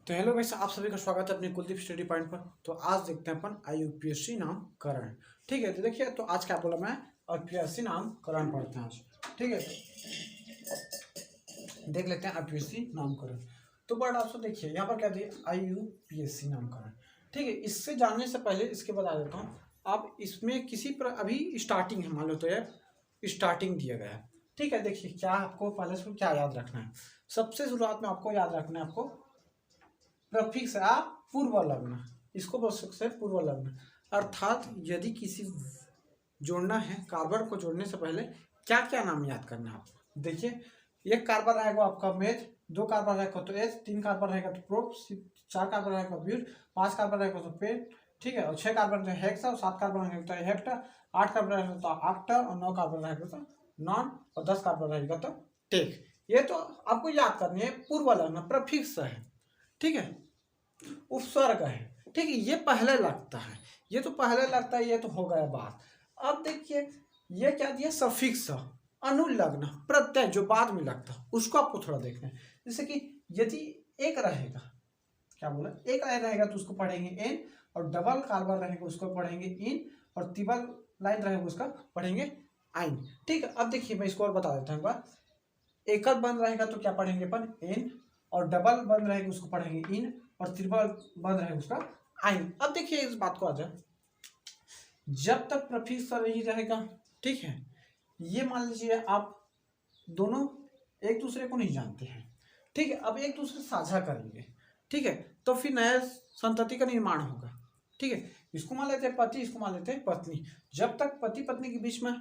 तो hello guys, आप सभी का स्वागत है अपने कुलदीप स्टडी पॉइंट पर। तो आज देखते हैं अपन आईयूपीएससी नामकरण। ठीक है, तो देखिए, तो आज क्या बोला मैं, आईयूपीएससी नामकरण पढ़ते हैं आज। ठीक है, तो देख लेते हैं आईयूपीएससी नामकरण। तो बट आपसे देखिए यहाँ पर क्या दिया, आईयूपीएससी नामकरण। ठीक है, इससे जानने से पहले इसके बता देता हूँ। आप इसमें किसी पर अभी स्टार्टिंग है, मान लो तो यार स्टार्टिंग दिया गया है। ठीक है, देखिए क्या आपको पहले से क्या याद रखना है। सबसे शुरुआत में आपको याद रखना है, आपको प्रफिक्स या पूर्व लग्न, इसको बोल सकते हैं पूर्व लग्न। अर्थात यदि किसी जोड़ना है, कार्बन को जोड़ने से पहले क्या क्या नाम याद करना है आपको। देखिए, एक कार्बन रहेगा आपका मेथ, दो कार्बन रहेगा तो एच, तीन कार्बन रहेगा तो प्रोप, चार कार्बन रहेगा ब्यूट, पांच कार्बन रहेगा तो पेन। ठीक है, और छह कार्बन रहेगा हेक्सा, और सात कार्बन रहेगा तो हेक्टा, आठ कार्बन रहेगा तो आक्टा, और नौ कार्बन रहेगा तो नॉन, और 10 कार्बन रहेगा तो टेक। ये तो आपको याद करनी है, पूर्व लग्न प्रफिक्स है। ठीक है, उपसर्ग है। ठीक है, ये पहले लगता है, ये तो पहले लगता है, ये तो हो गया बात। अब देखिए ये क्या दिया, सफिक्स, अनुलग्न प्रत्यय जो बाद में लगता है, उसको आपको थोड़ा देखना है। जैसे कि यदि एक रहेगा, क्या बोला, एक रहेगा तो उसको पढ़ेंगे एन, और डबल कार्बन रहेगा उसको पढ़ेंगे इन, और ट्रिपल लाइन रहेगा उसका पढ़ेंगे आइन। ठीक है, अब देखिए मैं इसको और बता देता हूँ। एकल बंद रहेगा तो क्या पढ़ेंगे अपन, एन, और डबल बंद रहेगा उसको पढ़ेंगे इन, और ट्रिपल बंद रहेगा उसका आइन। अब देखिए इस बात को आ जाए, जब तक प्रफिक्स नहीं रहेगा, ठीक है, ये मान लीजिए आप दोनों एक दूसरे को नहीं जानते हैं। ठीक है, अब एक दूसरे साझा करेंगे। ठीक है, तो फिर नया संतति का निर्माण होगा। ठीक है, इसको मान लेते हैं पति, इसको मान लेते हैं पत्नी। जब तक पति पत्नी के बीच में,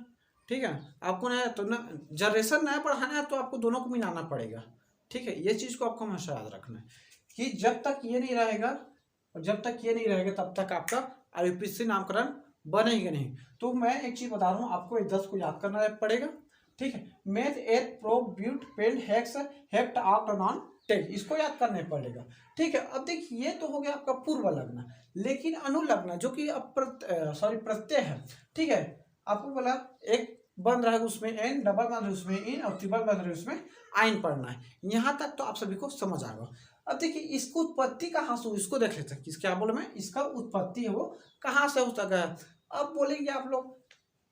ठीक है, आपको नया तो ना जनरेशन नया पढ़ाना है तो आपको दोनों को मिलाना पड़ेगा। ठीक है, ये चीज को आपको हमेशा याद रखना है कि जब तक ये नहीं रहेगा, और जब तक ये नहीं रहेगा तब तक आपका आईयूपीएससी नामकरण बनेगा नहीं। तो मैं एक चीज बता रहा हूँ आपको, 10 को याद करना पड़ेगा। ठीक है, meth, eth, pro, but, pent, hex, hept, oct, non, dec, इसको याद करने पड़ेगा। ठीक है, अब देखिए ये तो हो गया आपका पूर्व लग्न, लेकिन अनुलग्न जो कि प्रत्यय है। ठीक है, आपको बोला एक बंद रहेगा उसमें एन, डबल बंद रहे उसमें इन, और ट्रिपल बंद रहे उसमें आइन पढ़ना है। यहाँ तक तो आप सभी को समझ आ गया। अब देखिए इसको उत्पत्ति कहाँ से, इसको देख लेते हैं, क्या बोले मैं, इसका उत्पत्ति है वो कहाँ से होता है। अब बोलेंगे आप लोग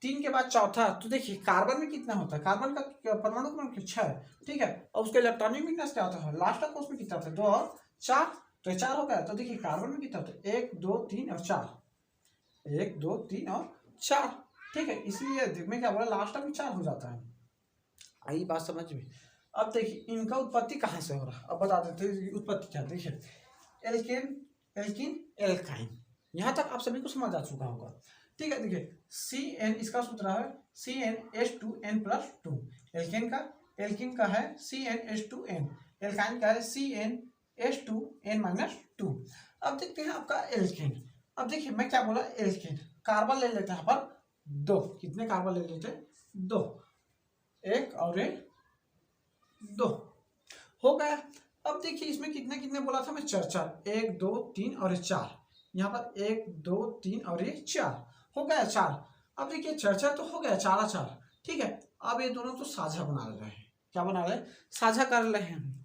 तीन के बाद चौथा, तो देखिए कार्बन में कितना होता है, कार्बन का परमाणु क्रमांक 6 है। ठीक है, और उसके इलेक्ट्रॉनिक विन्यास क्या होता है, लास्ट तक उसमें कितना होता है, 2 और 4, तो 4 हो गया। तो देखिए कार्बन में कितना होता है, 1 2 3 और 4, 1 2 3 और 4। ठीक है, इसलिए मैं क्या बोला, लास्ट तक 4 हो जाता है। आई बात समझ में। अब देखिए इनका उत्पत्ति कहाँ से हो रहा है, अब बता देते हैं उत्पत्ति क्या। देखिए एल्केन, एल्किन, एल्काइन, यहाँ तक आप सभी को समझ आ चुका होगा। ठीक है, देखिए CN इसका सूत्र है CnH2n+2। एल्किन का है CnH2n, एल्काइन का है CnH2n-2। अब देखते हैं आपका एल्किन। अब देखिए मैं क्या बोला, एल्किन कार्बन ले लेते हैं यहाँ पर 2, कितने कार्बन ले लेते हैं, 2, एक और एक 2 हो गया। अब देखिए इसमें कितने कितने बोला था मैं, 4, 1 2 3 और 4, यहाँ पर 1 2 3 और ये 4 हो गया 4। अब देखिए 4 तो हो गया, 4। ठीक है, अब ये दोनों तो साझा बना रहे हैं, क्या बना रहे हैं, साझा कर रहे हैं।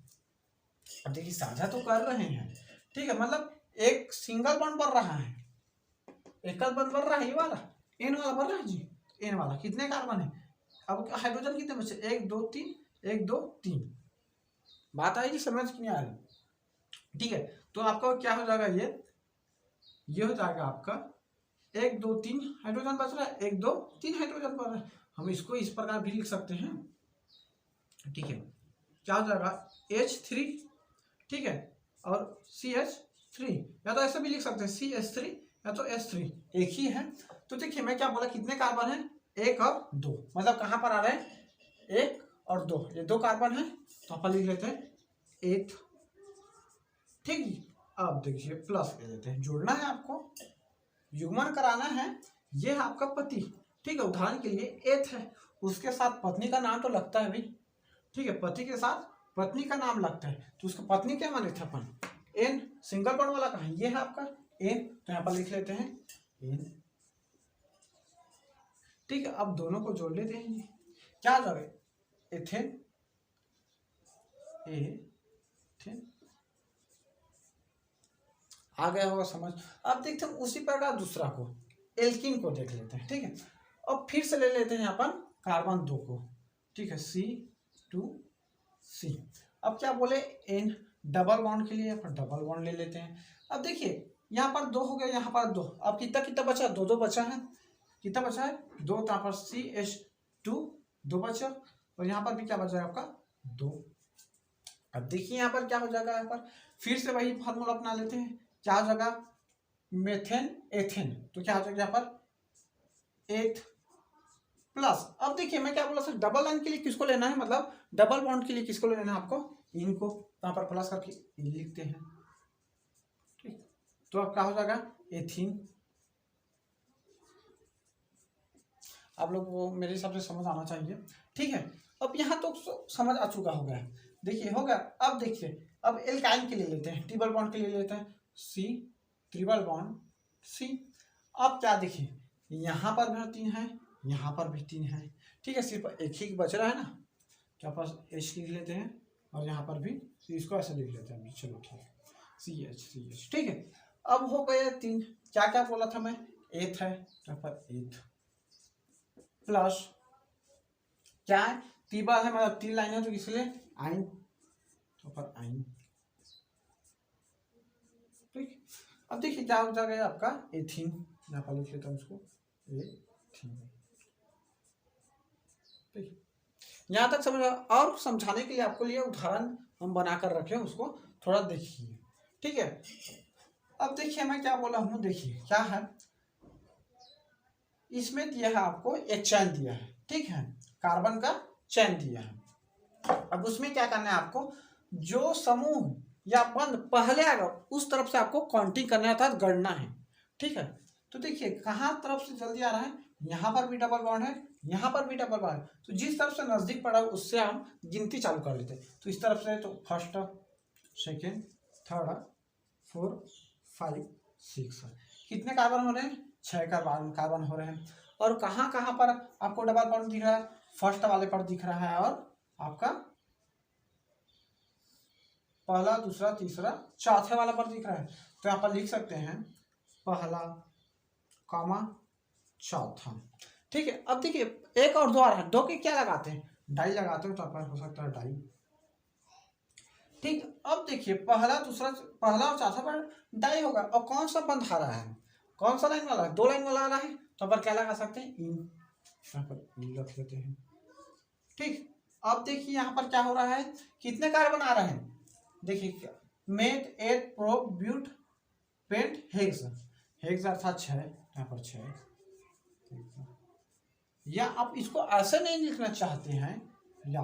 अब देखिए साझा तो कर रहे हैं, ठीक है, मतलब एक सिंगल बॉन्ड बन रहा है, एकल बॉन्ड बन रहा है, ये वाला एन वाला बन रहा है जी, एन वाला कितने कार्बन है, अब हाइड्रोजन कितने बचे, 1 2 3, 1 2 3। बात आई जी, समझ नहीं आ रही। ठीक है, तो आपका क्या हो जाएगा, ये हो जाएगा आपका 1 2 3 हाइड्रोजन बच रहा है, 1 2 3 हाइड्रोजन बच रहा है। हम इसको इस प्रकार भी लिख सकते हैं। ठीक है, क्या हो जाएगा H3, ठीक है, और CH3, या तो ऐसे भी लिख सकते हैं CH3 या तो H3, एक ही है। तो देखिए मैं क्या बोला, कितने कार्बन है, 1 और 2, मतलब कहाँ पर आ रहे हैं, 1 और 2, ये 2 कार्बन है, तो अपन लिख लेते हैं 8। ठीक, अब देखिए प्लस ले लेते हैं, जोड़ना है आपको, युग्मन कराना है, ये है आपका पति। ठीक है, उदाहरण के लिए 8 है, उसके साथ पत्नी का नाम तो लगता है भाई। ठीक है, पति के साथ पत्नी का नाम लगता है, तो उसका पत्नी क्या माने थे अपन, एन, सिंगल बॉन्ड वाला कहा, ये है आपका एन, तो यहाँ पर लिख लेते हैं एन। ठीक है, अब दोनों को जोड़ लेते हैं, क्या आ जाएगा, एथेन, एथेन, आ गया होगा समझ। अब देखते हैं उसी प्रकार दूसरा को, एल्कीन को देख लेते हैं। ठीक है, अब फिर से ले लेते हैं यहाँ पर कार्बन 2 को। ठीक है, C2C। अब क्या बोले, N डबल बॉन्ड के लिए डबल बॉन्ड ले लेते हैं। अब देखिए यहाँ पर 2 हो गया, यहाँ पर 2, अब कितना कितना बचा, 2 2 बचा है। कितना बचा है, 2, तो यहाँ पर CH2 2 बचा, और यहाँ पर भी क्या बचा है आपका 2। अब देखिए यहाँ पर क्या हो जाएगा, यहाँ पर फिर से वही फॉर्मूला अपना लेते हैं। क्या हो जाएगा, मेथेन एथेन, तो क्या हो जाएगा यहाँ पर एथ प्लस। अब देखिए मैं क्या बोला सर, डबल लाइन के लिए किसको लेना है, मतलब डबल बॉन्ड के लिए किसको लेना है आपको, इनको, यहाँ पर प्लस करके इन लिखते हैं। ठीक, तो अब क्या हो जाएगा एथीन। आप लोग को मेरे हिसाब से समझ आना चाहिए। ठीक है, अब यहाँ तो समझ आ चुका होगा, देखिए हो गया। अब देखिए अब एल्काइन के लिए लेते हैं, ट्रिपल बॉन्ड के लिए लेते हैं C ट्रिपल बॉन्ड C। अब क्या देखिए, यहाँ पर भी 3 है, यहाँ पर भी 3 है। ठीक है, सिर्फ एक ही बच रहा है ना, क्या पास H लिख लेते हैं, और यहाँ पर भी इसको ऐसे लिख लेते हैं। चलो ठीक है, CH। ठीक है, अब हो गए 3। क्या क्या बोला था मैं, एथ है, यहाँ पर एथ प्लस क्या है, ट्रिपल है, मतलब 3 लाइन है, तो इसलिए आइन, तो पर आइन। ठीक, अब देखिए क्या हो जाएगा आपका एथीन, यहाँ पर लिख लेता हूँ उसको एथीन। ठीक, यहाँ तक समझ। और समझाने के लिए आपको लिए उदाहरण हम बनाकर रखे, उसको थोड़ा देखिए। ठीक है, अब देखिए मैं क्या बोला हूँ, देखिए क्या है, इसमें दिया है आपको एक चैन दिया है। ठीक है, कार्बन का चैन दिया है। अब उसमें क्या करना है आपको, जो समूह या बंध पहले आएगा उस तरफ से आपको काउंटिंग करना है, अर्थात गणना है। ठीक है, तो देखिए कहाँ तरफ से जल्दी आ रहा है, यहाँ पर भी डबल बॉन्ड है, यहाँ पर भी डबल बॉन्ड है, तो जिस तरफ से नजदीक पड़ा उससे हम गिनती चालू कर लेते हैं। तो इस तरफ से तो फर्स्ट, सेकेंड, थर्ड, 4, 5, 6, कितने कार्बन हो रहे हैं, 6 कार्बन हो रहे हैं। और कहाँ कहाँ पर आपको डबल बॉन्ड दिख रहा है, फर्स्ट वाले पर दिख रहा है, और आपका पहला, दूसरा, तीसरा, चौथे वाला पर दिख रहा है। तो यहाँ पर लिख सकते हैं पहला कॉमा चौथा। ठीक है, अब देखिए एक और 2 आ रहा है, 2 के क्या लगाते हैं, डाई लगाते हो, तो यहाँ पर हो सकता है डाई। ठीक, अब देखिए पहला, दूसरा, पहला और चौथा पर डाई होगा, और कौन सा बंध आ रहा है, कौन सा लाइन वाला है, 2 लाइन वाला आ रहा है, तो पर क्या लगा सकते हैं, इन, यहाँ पर इन रख लेते हैं। ठीक, अब देखिए यहाँ पर क्या हो रहा है, कितने कार्बन आ रहे हैं, देखिए meth, eth, pro, but, pent, hex. Hex अर्थात 6, यहाँ पर 6। या आप इसको ऐसे नहीं लिखना चाहते हैं, या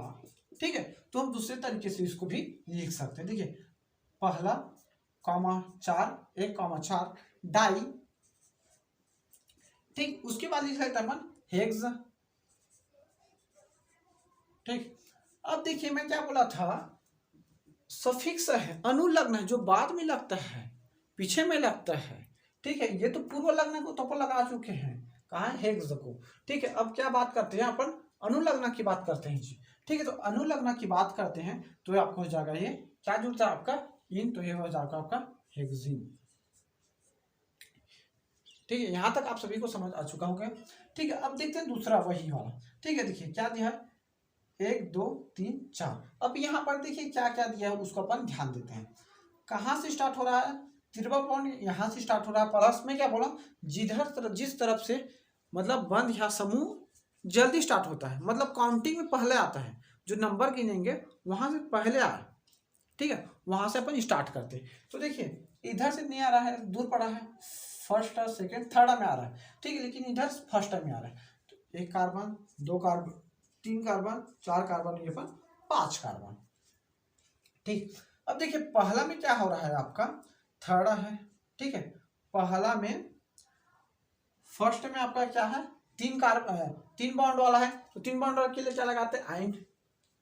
ठीक है, तो हम दूसरे तरीके से इसको भी लिख सकते हैं। देखिए पहला कॉमा 4, 1 कॉमा 4 डाई। ठीक, उसके बाद लिख सकते हैं हेक्स। ठीक, अब देखिए मैं क्या बोला था, सफिक्स है, अनुलग्न है, जो बाद में लगता है, पीछे में लगता है। ठीक है, ये तो पूर्व लग्न को तो लगा चुके हैं, कहा है हेक्स को। ठीक है, अब क्या बात करते हैं अपन, अनुलग्न की बात करते हैं जी। ठीक है, तो अनुलग्न की बात करते हैं तो आपको हो जाएगा, ये क्या जुड़ता है आपका इन, तो ये हो जाएगा आपका हेक्सीन। ठीक है, यहां तक आप सभी को समझ आ चुका होगा। ठीक है, अब देखते हैं दूसरा वही वाला। ठीक है, देखिए क्या दिया है, 1 2 3 4। अब यहाँ पर देखिए क्या क्या दिया है, उसको अपन ध्यान देते हैं। कहाँ से स्टार्ट हो रहा है, ट्रिपल बॉन्ड यहाँ से स्टार्ट हो रहा है, प्लस में क्या बोला, जिस तरफ से मतलब बंध या समूह जल्दी स्टार्ट होता है, मतलब काउंटिंग में पहले आता है, जो नंबर गिनेंगे वहां से पहले आ रहा है। ठीक है, वहां से अपन स्टार्ट करते हैं। तो देखिए इधर से नहीं आ रहा है, दूर पड़ा है, फर्स्ट, सेकेंड, थर्ड में आ रहा है। ठीक है, लेकिन इधर फर्स्ट में आ रहा है, तो 1 कार्बन, 2 कार्बन, 3 कार्बन, 4 कार्बन, ये पर 5 कार्बन। ठीक, अब देखिए पहला में क्या हो रहा है आपका, थर्ड है। ठीक है, पहला में फर्स्ट में आपका क्या है, 3 कार्बन है, 3 बॉन्ड वाला है, तो 3 बॉन्ड के लिए क्या लगाते हैं, आइन।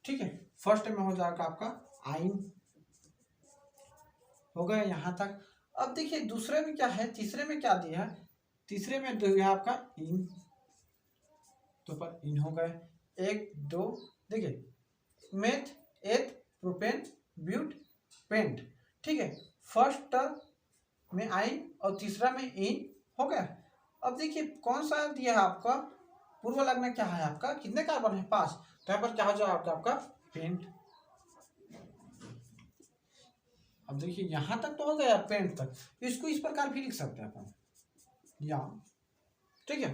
ठीक है, फर्स्ट में हो जाएगा आपका आइन, हो गया यहाँ तक। अब देखिए दूसरे में क्या है, तीसरे में क्या दिया है, तीसरे में दिया आपका इन, तो पर इन हो गए 1 2। देखिए मेथ, एथ, प्रोपेन, ब्यूट, पेंट। ठीक है, फर्स्ट में आइन और तीसरा में इन हो गया। अब देखिए कौन सा दिया है आपका, पूर्व लग्न क्या है आपका, कितने कार्बन है 5, तो यहाँ पर क्या हो जाएगा आपका पेंट। अब देखिए यहाँ तक तो हो गया पेंट तक, इसको इस प्रकार भी लिख सकते हैं अपन या, ठीक है।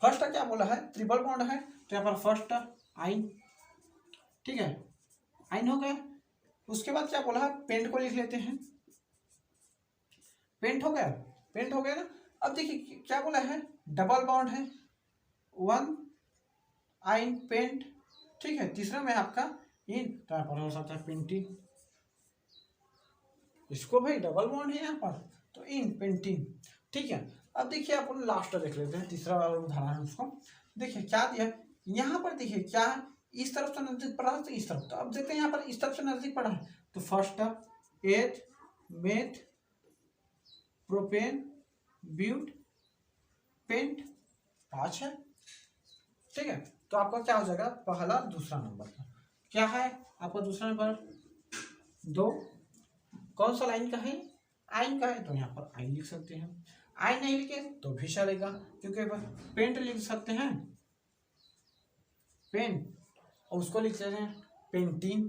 फर्स्ट क्या बोला है, ट्रिपल बॉन्ड है, तो यहाँ पर फर्स्ट आइन, ठीक है, आइन हो गया। उसके बाद क्या बोला है, पेंट को लिख लेते हैं, पेंट हो गया, पेंट हो गया ना। अब देखिए क्या बोला है, डबल बॉन्ड है, 1 आइन पेंट, ठीक है। तीसरा में आपका इन, तो यहाँ पर हो सकता है पेंटिन, इसको भाई डबल बॉन्ड है यहाँ पर, तो इन पेंटिन, ठीक है। अब देखिए अपन लास्ट देख लेते हैं, तीसरा वाला उदाहरण है उसको। देखिए क्या दिया यहाँ पर, देखिए क्या है, इस तरफ से नजदीक पड़ा है तो इस तरफ, तो अब देखते हैं यहाँ पर इस तरफ से नजदीक पड़ा है, तो फर्स्ट एथ मेथ प्रोपेन ब्यूट पेंट 5 है, ठीक है। तो आपका क्या हो जाएगा, पहला दूसरा नंबर का क्या है आपका, दूसरा नंबर 2 कौन सा लाइन का है, आइन का है, तो यहाँ पर आइन लिख सकते हैं। आइन नहीं लिखे तो भी चलेगा, क्योंकि पेंट लिख सकते हैं, पेन, और उसको लिख सकते हैं पेंटिन,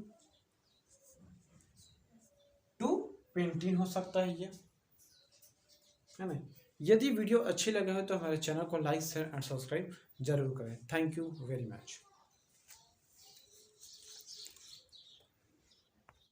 2 पेंटिन हो सकता है ये, है ना। यदि वीडियो अच्छी लगे हो तो हमारे चैनल को लाइक शेयर एंड सब्सक्राइब जरूर करें। Thank you very much.